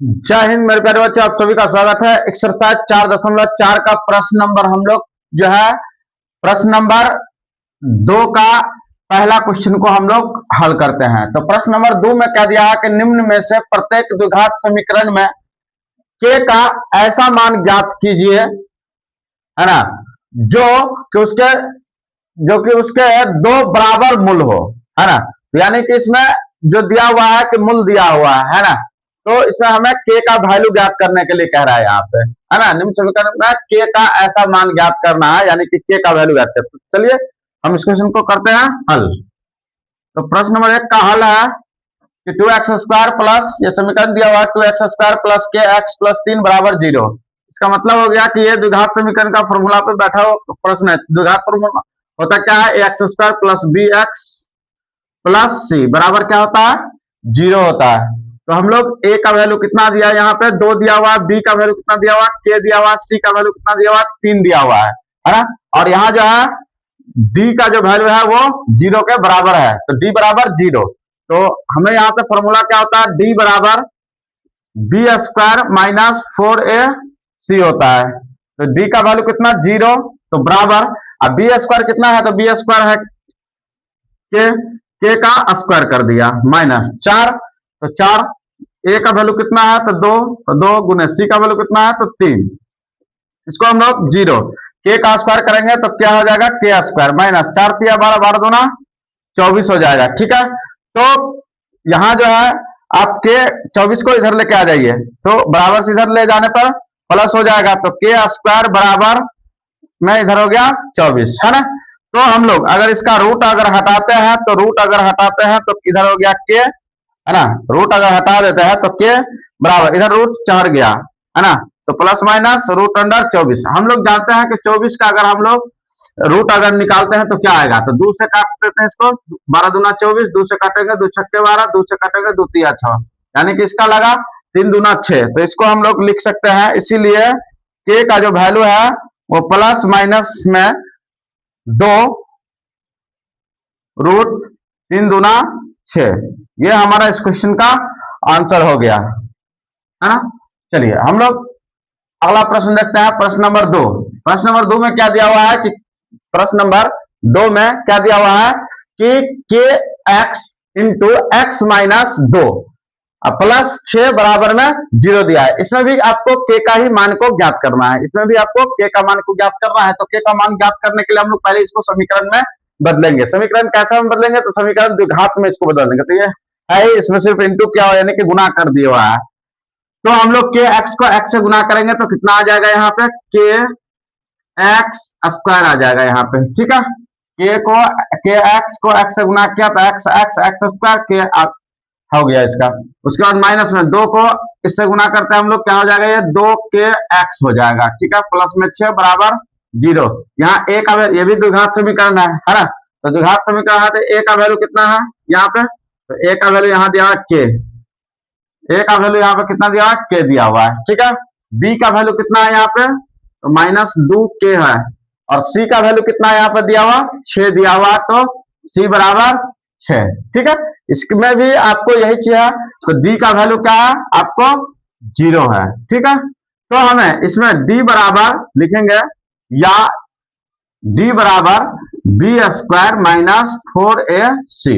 जय हिंद मेरे प्यारे बच्चों, आप सभी का स्वागत है। एक्सरसाइज 4.4 का प्रश्न नंबर हम लोग जो है प्रश्न नंबर 2 का पहला क्वेश्चन को हम लोग हल करते हैं। तो प्रश्न नंबर 2 में क्या दिया है कि निम्न में से प्रत्येक द्विघात समीकरण में k का ऐसा मान ज्ञात कीजिए, है ना, जो कि उसके दो बराबर मूल हो, है ना। यानी कि इसमें जो दिया हुआ है कि मूल दिया हुआ है ना, तो इसमें हमें k का वैल्यू ज्ञात करने के लिए कह रहा है यहाँ पे, है ना। निम्न समीकरण में k का ऐसा मान ज्ञात करना है, यानी कि k का वैल्यू ज्ञात करते हैं। चलिए हम इस क्वेश्चन को करते हैं हल। तो प्रश्न नंबर 1 का हल है कि 2x² प्लस, ये समीकरण दिया हुआ है 2x² प्लस kx प्लस 3 बराबर 0। इसका मतलब हो गया कि ये द्विघात समीकरण का फॉर्मूला पे बैठा हुआ प्रश्न है। द्विघात फॉर्मूला होता क्या है, x² plus bx plus c बराबर क्या होता है, 0 होता है। तो हम लोग a का वैल्यू कितना दिया है, यहाँ पे 2 दिया हुआ है, b का वैल्यू कितना दिया हुआ है, k दिया हुआ है, c का वैल्यू कितना दिया हुआ है, 3 दिया हुआ है ना। और यहाँ जो है d का जो वैल्यू है वो 0 के बराबर है, तो d बराबर 0। तो हमें यहाँ से फॉर्मूला क्या होता है, d बराबर b² माइनस 4ac होता है। तो d का वैल्यू कितना, 0, तो बराबर, अब b² कितना है, तो b² है k का स्क्वायर कर दिया माइनस 4, तो 4, a का वैल्यू कितना है, तो 2, तो 2 गुने c का वैल्यू कितना है, तो 3। इसको हम लोग 0 k का स्क्वायर करेंगे तो क्या हो जाएगा, k² माइनस 4 3 12 12 दूना 24 हो जाएगा। ठीक है, तो यहाँ जो है आप k 24 को इधर लेके आ जाइए, तो बराबर से इधर ले जाने पर प्लस हो जाएगा, तो k² बराबर में इधर हो गया 24, है ना। तो हम लोग अगर इसका रूट अगर हटाते हैं, तो रूट अगर हटाते हैं तो इधर हो गया k, है ना। रूट अगर हटा देते हैं तो k बराबर, इधर रूट 4 गया, है ना, तो प्लस माइनस रूट अंडर 24। हम लोग जानते हैं कि 24 का अगर हम लोग रूट अगर निकालते हैं तो क्या आएगा, तो 2 से काट देते हैं इसको, 12 दूना 24, 2 से काटेंगे 2 छक्के 12, 2 से काटेंगे 2 तिया 6, यानी कि इसका लगा 3 दूना 6। तो इसको हम लोग लिख सकते हैं, इसीलिए k का जो वैल्यू है वो प्लस माइनस में 2 रूट 3 दूना 6, ये हमारा इस क्वेश्चन का आंसर हो गया, है ना। चलिए हम लोग अगला प्रश्न देखते हैं, प्रश्न नंबर 2। प्रश्न नंबर 2 में क्या दिया हुआ है कि प्रश्न नंबर 2 में क्या दिया हुआ है कि kx into x minus 2 plus 6 बराबर में 0 दिया है। इसमें भी आपको k का ही मान को ज्ञात करना है, इसमें भी आपको k का मान को ज्ञात करना है। तो k का मान ज्ञात करने के लिए हम लोग पहले इसको समीकरण में बदलेंगे। समीकरण कैसे हम बदलेंगे, तो समीकरण द्विघात में इसको बदल देंगे। तो ये है, इसमें सिर्फ इंटू क्या हो, यानी कि गुना कर दिया हुआ है। तो हम लोग के एक्स को एक्स से गुना करेंगे तो कितना आ जाएगा, यहाँ पे के एक्स स्क्वायर आ जाएगा यहाँ पे। ठीक है, के एक्स को एक्स से गुना किया तो एक्स एक्स एक्स स्क्वायर के हो गया इसका। उसके बाद माइनस में 2 को इससे गुना करते हैं हम लोग, क्या हो जाएगा, ये 2 के एक्स हो जाएगा। ठीक है, प्लस में 6 बराबर 0। यहाँ ए का, ये भी द्विघात समीकरण है ना। तो द्विघात समीकरण है, तो ए का वैल्यू कितना है यहाँ पे, तो ए का वैल्यू यहाँ दिया हुआ के, ए का वैल्यू यहाँ पे कितना दिया हुआ है, के दिया हुआ है। ठीक है, बी का वैल्यू कितना है यहाँ पे, तो माइनस 2 के है, और सी का वैल्यू कितना है यहाँ पे दिया हुआ, 6 दिया हुआ, तो सी बराबर 6। ठीक है, इसमें भी आपको यही चाहिए, तो डी का वैल्यू क्या है, आपको 0 है। ठीक है, तो हमें इसमें डी बराबर लिखेंगे, या डी बराबर b² माइनस 4ac।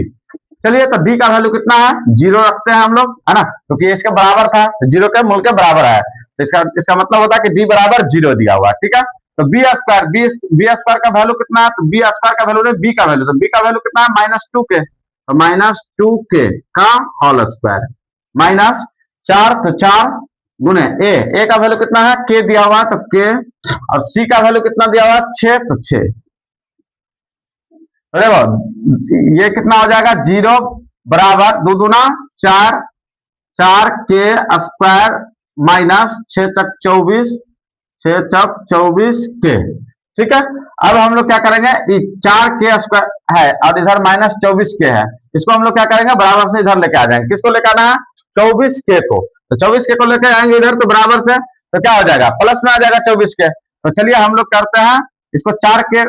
चलिए, तो d का वैल्यू कितना है, 0 रखते हैं हम लोग, है ना, क्योंकि इसके बराबर था, तो 0 के मूल के बराबर है, तो इसका मतलब होता है कि d बराबर 0 दिया हुआ है। ठीक है, तो b² का वैल्यू कितना है, तो b² का वैल्यू b का वैल्यू, तो b का वैल्यू कितना है, -2 के, तो -2 का होल स्क्वायर माइनस 4, तो 4 गुने ए का वैल्यू कितना है, k दिया हुआ, तो k, और c का वैल्यू कितना दिया हुआ, 6, तो 6। देखो ये कितना हो जाएगा, 0 बराबर 2 दूना 4, 4 के स्क्वायर माइनस 6 तक 24, 6 तक 24 के। ठीक है, अब हम लोग क्या करेंगे, 4 के स्क्वायर है और इधर -24 के है, इसको हम लोग क्या करेंगे, बराबर से इधर लेके आ जाएंगे। किसको लेके आना है, 24 के को, तो 24 के को लेके आएंगे इधर, तो बराबर से, तो क्या हो जाएगा, प्लस में आ जाएगा 24 के। तो चलिए हम लोग करते हैं इसको, 4 के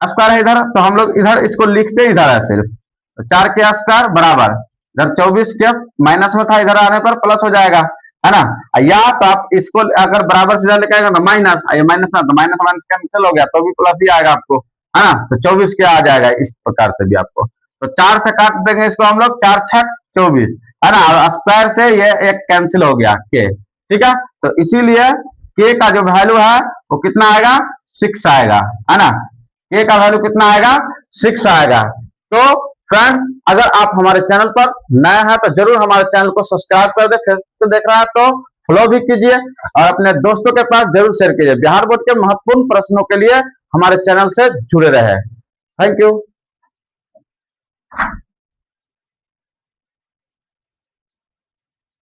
स्क्वायर है इधर, तो हम लोग इधर इसको लिखते इधर है सिर्फ, तो 4 के स्क्वायर बराबर इधर 24 के माइनस में था, इधर आने पर प्लस हो जाएगा, है ना। या तो आप इसको अगर बराबर से लेके आएगा ना माइनस, ये माइनस ना, तो माइनस माइनस कैंसिल हो गया तो भी प्लस ही आएगा आपको, है ना। तो 24 क्या आ जाएगा इस प्रकार से भी आपको। तो 4 से काट देंगे इसको हम लोग, 4 छक 24, है ना। स्क्वायर से ये एक कैंसिल हो गया के, ठीक है। तो इसीलिए के का जो वैल्यू है वो कितना आएगा, 6 आएगा, है ना। के का वैल्यू कितना आएगा, 6 आएगा। तो फ्रेंड्स अगर आप हमारे चैनल पर नए हैं तो जरूर हमारे चैनल को सब्सक्राइब कर दे, फेसबुक देख रहा है तो फॉलो भी कीजिए और अपने दोस्तों के पास जरूर शेयर कीजिए। बिहार बोर्ड के महत्वपूर्ण प्रश्नों के लिए हमारे चैनल से जुड़े रहे। Thank you.